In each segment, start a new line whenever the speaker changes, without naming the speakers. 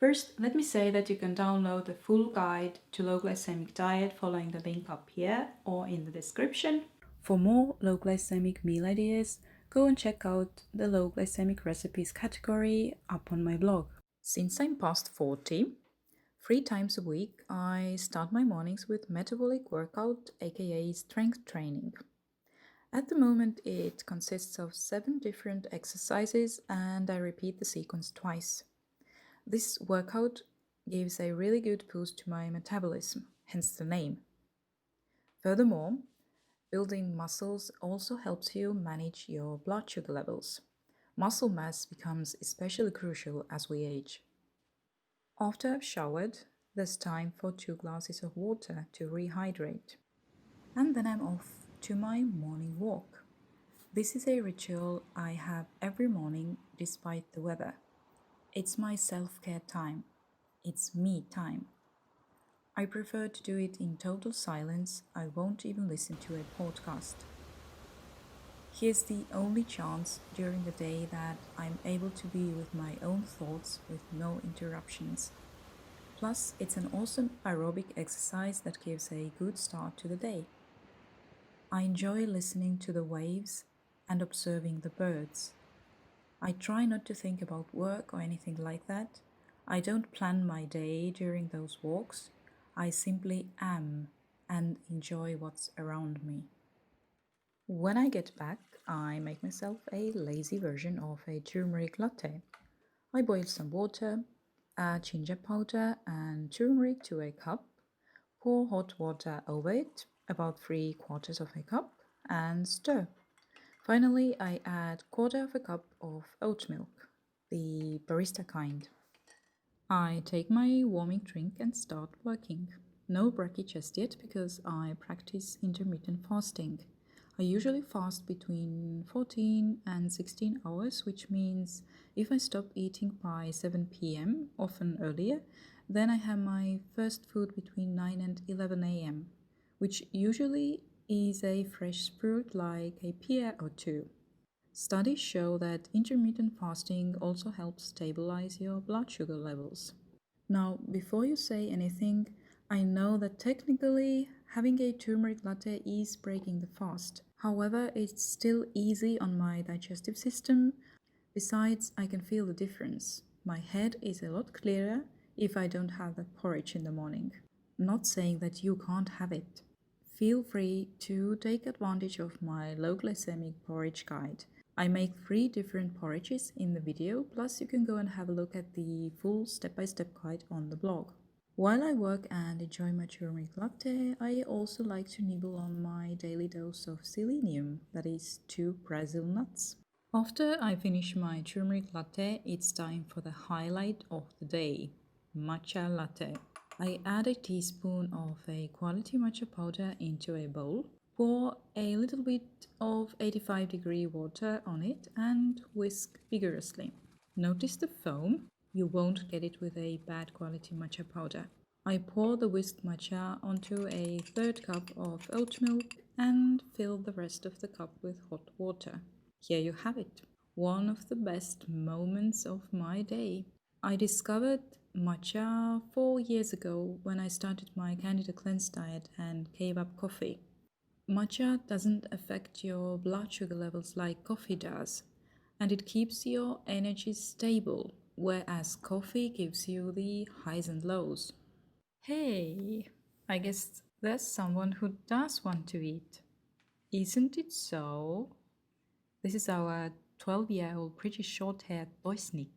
First, let me say that you can download the full guide to low glycemic diet following the link up here or in the description. For more low glycemic meal ideas, go and check out the low glycemic recipes category up on my blog. Since I'm past 40, 3 times a week, I start my mornings with metabolic workout, aka strength training. At the moment, it consists of 7 different exercises and I repeat the sequence twice. This workout gives a really good boost to my metabolism, hence the name. Furthermore, building muscles also helps you manage your blood sugar levels. Muscle mass becomes especially crucial as we age. After I've showered, there's time for 2 glasses of water to rehydrate. And then I'm off to my morning walk. This is a ritual I have every morning despite the weather. It's my self-care time. It's me time. I prefer to do it in total silence. I won't even listen to a podcast. Here's the only chance during the day that I'm able to be with my own thoughts with no interruptions. Plus, it's an awesome aerobic exercise that gives a good start to the day. I enjoy listening to the waves and observing the birds. I try not to think about work or anything like that. I don't plan my day during those walks. I simply am and enjoy what's around me. When I get back, I make myself a lazy version of a turmeric latte. I boil some water, add ginger powder and turmeric to a cup, pour hot water over it, about 3/4 of a cup, and stir. Finally, I add 1/4 of a cup of oat milk, the barista kind. I take my warming drink and start working. No brekkie just yet because I practice intermittent fasting. I usually fast between 14 and 16 hours, which means if I stop eating by 7 p.m., often earlier, then I have my first food between 9 and 11 a.m., which usually is a fresh fruit like a pear or two. Studies show that intermittent fasting also helps stabilize your blood sugar levels. Now, before you say anything, I know that technically having a turmeric latte is breaking the fast. However, it's still easy on my digestive system. Besides, I can feel the difference. My head is a lot clearer if I don't have that porridge in the morning. Not saying that you can't have it. Feel free to take advantage of my low glycemic porridge guide. I make 3 different porridges in the video, plus you can go and have a look at the full step-by-step guide on the blog. While I work and enjoy my turmeric latte, I also like to nibble on my daily dose of selenium, that is 2 Brazil nuts. After I finish my turmeric latte, it's time for the highlight of the day, matcha latte. I add a teaspoon of a quality matcha powder into a bowl, pour a little bit of 85-degree water on it and whisk vigorously. Notice the foam? You won't get it with a bad quality matcha powder. I pour the whisked matcha onto a 1/3 cup of oat milk and fill the rest of the cup with hot water. Here you have it, one of the best moments of my day. I discovered matcha 4 years ago when I started my Candida cleanse diet and gave up coffee. Matcha doesn't affect your blood sugar levels like coffee does, and it keeps your energy stable, whereas coffee gives you the highs and lows. Hey, I guess there's someone who does want to eat. Isn't it so? This is our 12-year-old pretty short-haired boysnik,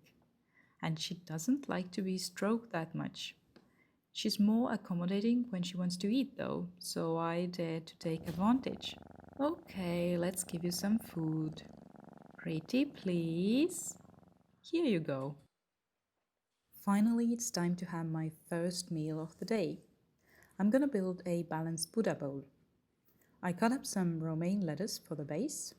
and she doesn't like to be stroked that much. She's more accommodating when she wants to eat, though, so I dare to take advantage. Okay, let's give you some food. Pretty, please. Here you go. Finally, it's time to have my first meal of the day. I'm gonna build a balanced Buddha bowl. I cut up some romaine lettuce for the base.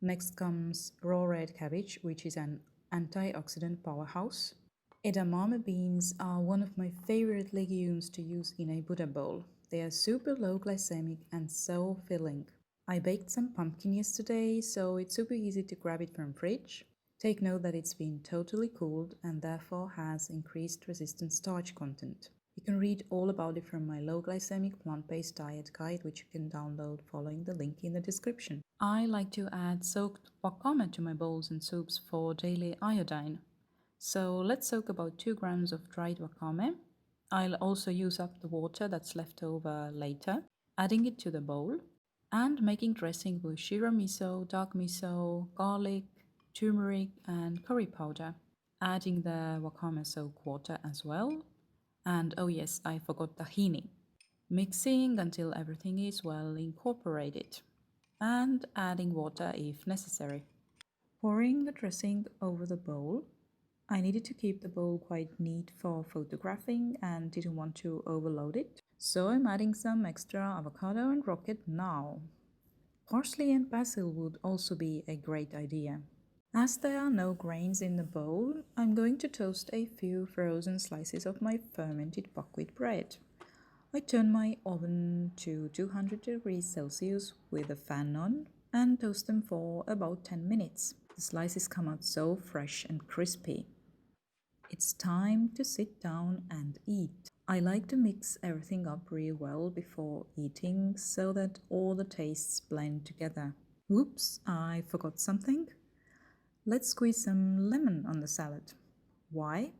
Next comes raw red cabbage, which is an antioxidant powerhouse. Edamame beans are one of my favorite legumes to use in a Buddha bowl. They are super low glycemic and so filling. I baked some pumpkin yesterday, so it's super easy to grab it from fridge. Take note that it's been totally cooled and therefore has increased resistant starch content. You can read all about it from my low glycemic plant-based diet guide, which you can download following the link in the description. I like to add soaked wakame to my bowls and soups for daily iodine. So let's soak about 2 grams of dried wakame. I'll also use up the water that's left over later, adding it to the bowl and making dressing with shiro miso, dark miso, garlic, turmeric and curry powder. Adding the wakame soak water as well. And oh yes, I forgot tahini. Mixing until everything is well incorporated. And adding water if necessary. Pouring the dressing over the bowl. I needed to keep the bowl quite neat for photographing and didn't want to overload it. So I'm adding some extra avocado and rocket now. Parsley and basil would also be a great idea. As there are no grains in the bowl, I'm going to toast a few frozen slices of my fermented buckwheat bread. I turn my oven to 200 degrees Celsius with a fan on and toast them for about 10 minutes. The slices come out so fresh and crispy. It's time to sit down and eat. I like to mix everything up really well before eating so that all the tastes blend together. Oops, I forgot something. Let's squeeze some lemon on the salad. Why?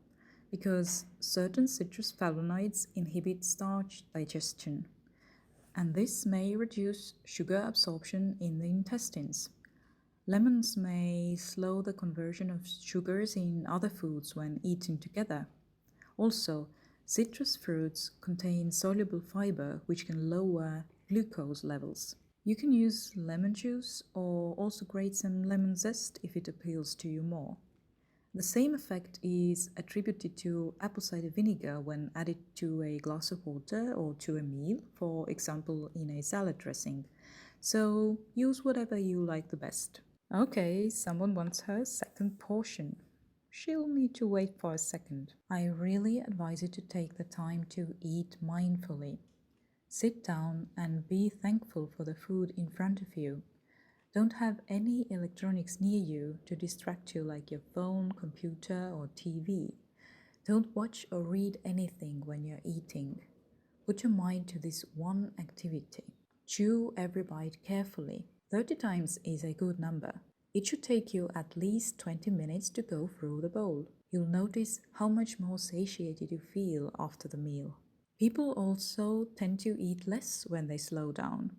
Because certain citrus flavonoids inhibit starch digestion, and this may reduce sugar absorption in the intestines. Lemons may slow the conversion of sugars in other foods when eaten together. Also, citrus fruits contain soluble fiber which can lower glucose levels. You can use lemon juice or also grate some lemon zest if it appeals to you more. The same effect is attributed to apple cider vinegar when added to a glass of water or to a meal, for example in a salad dressing. So use whatever you like the best. Okay, someone wants her second portion. She'll need to wait for a second. I really advise you to take the time to eat mindfully. Sit down and be thankful for the food in front of you. Don't have any electronics near you to distract you like your phone, computer, or TV. Don't watch or read anything when you're eating. Put your mind to this one activity. Chew every bite carefully. 30 times is a good number. It should take you at least 20 minutes to go through the bowl. You'll notice how much more satiated you feel after the meal. People also tend to eat less when they slow down.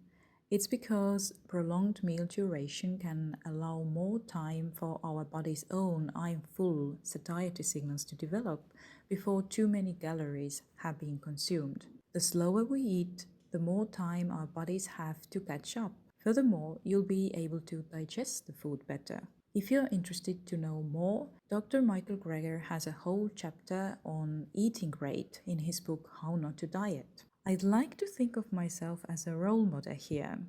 It's because prolonged meal duration can allow more time for our body's own I'm full satiety signals to develop before too many calories have been consumed. The slower we eat, the more time our bodies have to catch up. Furthermore, you'll be able to digest the food better. If you're interested to know more, Dr. Michael Greger has a whole chapter on eating rate in his book How Not to Diet. I'd like to think of myself as a role model here,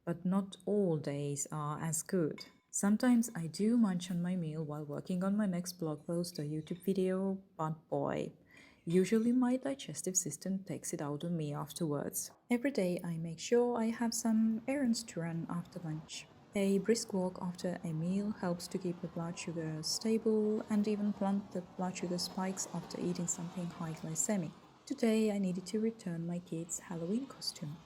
but not all days are as good. Sometimes I do munch on my meal while working on my next blog post or YouTube video, but boy, usually my digestive system takes it out of me afterwards. Every day I make sure I have some errands to run after lunch. A brisk walk after a meal helps to keep the blood sugar stable and even blunt the blood sugar spikes after eating something high glycemic. Today I needed to return my kid's Halloween costume.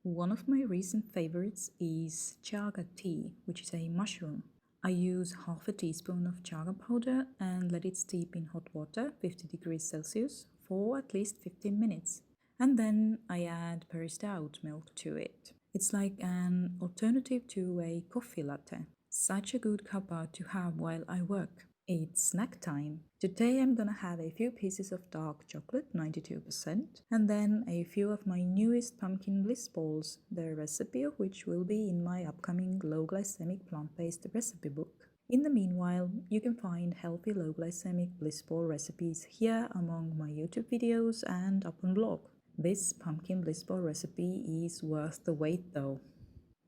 One of my recent favorites is chaga tea, which is a mushroom. I use half a teaspoon of chaga powder and let it steep in hot water, 50 degrees Celsius, for at least 15 minutes. And then I add barista oat milk to it. It's like an alternative to a coffee latte. Such a good cuppa to have while I work. It's snack time. Today I'm gonna have a few pieces of dark chocolate, 92%, and then a few of my newest pumpkin bliss balls, the recipe of which will be in my upcoming low glycemic plant-based recipe book. In the meanwhile, you can find healthy low glycemic bliss ball recipes here among my YouTube videos and up on blog. This pumpkin bliss ball recipe is worth the wait though.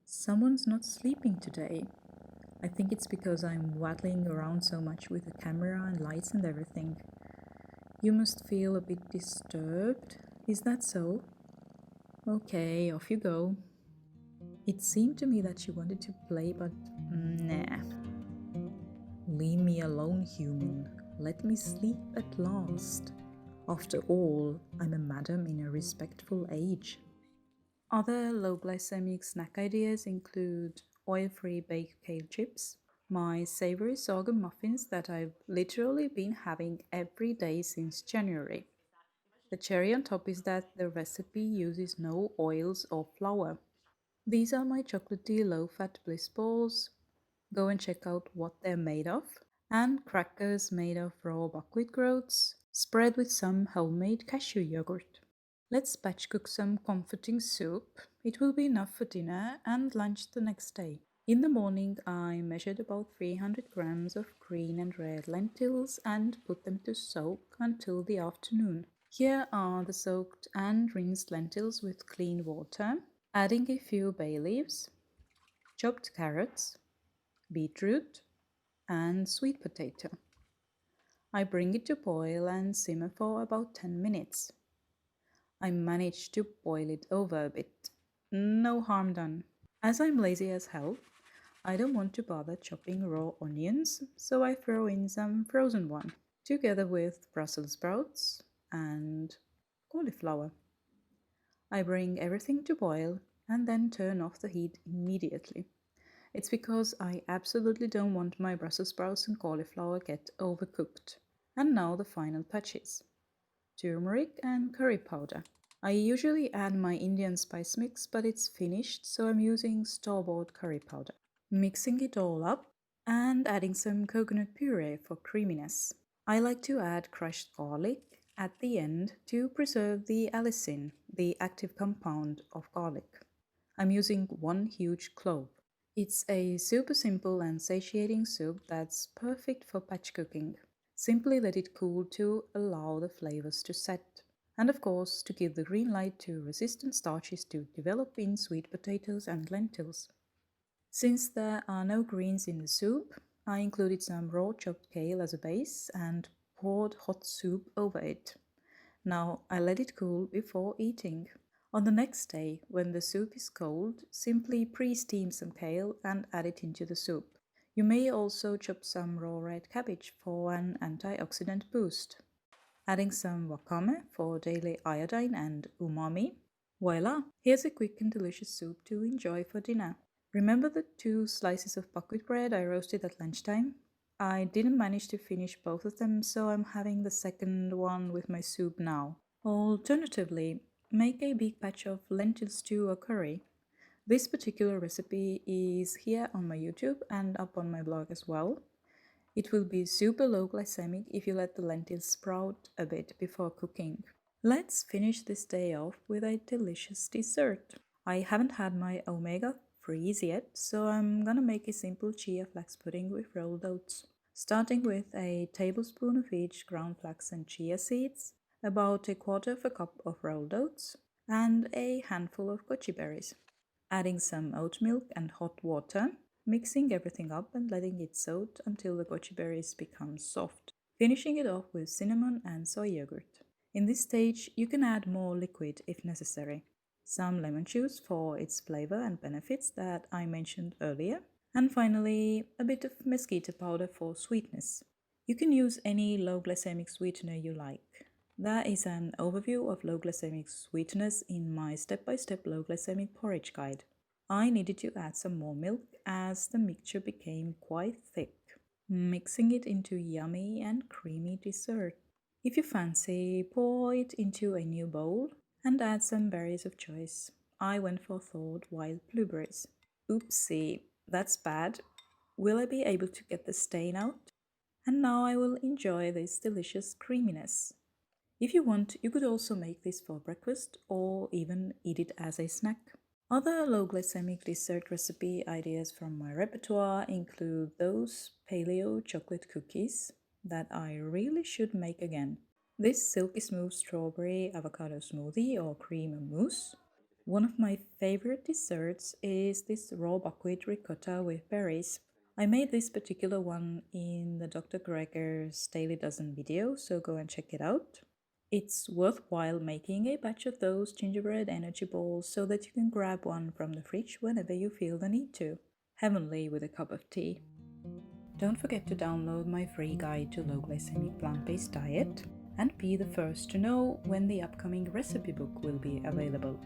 Someone's not sleeping today. I think it's because I'm waddling around so much with the camera and lights and everything. You must feel a bit disturbed. Is that so? Okay, off you go. It seemed to me that she wanted to play, but nah. Leave me alone, human. Let me sleep at last. After all, I'm a madam in a respectful age. Other low glycemic snack ideas include oil-free baked kale chips, my savory sorghum muffins that I've literally been having every day since January. The cherry on top is that the recipe uses no oils or flour. These are my chocolatey low-fat bliss balls. Go and check out what they're made of. And crackers made of raw buckwheat groats, spread with some homemade cashew yogurt. Let's batch cook some comforting soup. It will be enough for dinner and lunch the next day. In the morning, I measured about 300 grams of green and red lentils and put them to soak until the afternoon. Here are the soaked and rinsed lentils with clean water, adding a few bay leaves, chopped carrots, beetroot, and sweet potato. I bring it to boil and simmer for about 10 minutes. I managed to boil it over a bit. No harm done. As I'm lazy as hell, I don't want to bother chopping raw onions, so I throw in some frozen one, together with Brussels sprouts and cauliflower. I bring everything to boil and then turn off the heat immediately. It's because I absolutely don't want my Brussels sprouts and cauliflower get overcooked. And now the final touches. Turmeric and curry powder. I usually add my Indian spice mix, but it's finished, so I'm using store-bought curry powder. Mixing it all up and adding some coconut puree for creaminess. I like to add crushed garlic at the end to preserve the allicin, the active compound of garlic. I'm using one huge clove. It's a super simple and satiating soup that's perfect for batch cooking. Simply let it cool to allow the flavors to set. And of course, to give the green light to resistant starches to develop in sweet potatoes and lentils. Since there are no greens in the soup, I included some raw chopped kale as a base and poured hot soup over it. Now I let it cool before eating. On the next day, when the soup is cold, simply pre-steam some kale and add it into the soup. You may also chop some raw red cabbage for an antioxidant boost. Adding some wakame for daily iodine and umami. Voila! Here's a quick and delicious soup to enjoy for dinner. Remember the 2 slices of buckwheat bread I roasted at lunchtime? I didn't manage to finish both of them, so I'm having the second one with my soup now. Alternatively, make a big batch of lentil stew or curry. This particular recipe is here on my YouTube and up on my blog as well. It will be super low glycemic if you let the lentils sprout a bit before cooking. Let's finish this day off with a delicious dessert. I haven't had my omega 3s yet, so I'm gonna make a simple chia flax pudding with rolled oats. Starting with a tablespoon of each ground flax and chia seeds, about a quarter of a cup of rolled oats, and a handful of goji berries. Adding some oat milk and hot water, mixing everything up and letting it soak until the goji berries become soft. Finishing it off with cinnamon and soy yogurt. In this stage, you can add more liquid if necessary. Some lemon juice for its flavor and benefits that I mentioned earlier. And finally, a bit of mesquite powder for sweetness. You can use any low glycemic sweetener you like. There is an overview of low glycemic sweeteners in my step-by-step low glycemic porridge guide. I needed to add some more milk as the mixture became quite thick, mixing it into yummy and creamy dessert. If you fancy, pour it into a new bowl and add some berries of choice. I went for thawed wild blueberries. Oopsie, that's bad. Will I be able to get the stain out? And now I will enjoy this delicious creaminess. If you want, you could also make this for breakfast or even eat it as a snack. Other low glycemic dessert recipe ideas from my repertoire include those paleo chocolate cookies that I really should make again. This silky smooth strawberry avocado smoothie or cream mousse. One of my favorite desserts is this raw buckwheat ricotta with berries. I made this particular one in the Dr. Greger's Daily Dozen video, so go and check it out. It's worthwhile making a batch of those gingerbread energy balls so that you can grab one from the fridge whenever you feel the need to. Heavenly with a cup of tea. Don't forget to download my free guide to low glycemic plant-based diet and be the first to know when the upcoming recipe book will be available.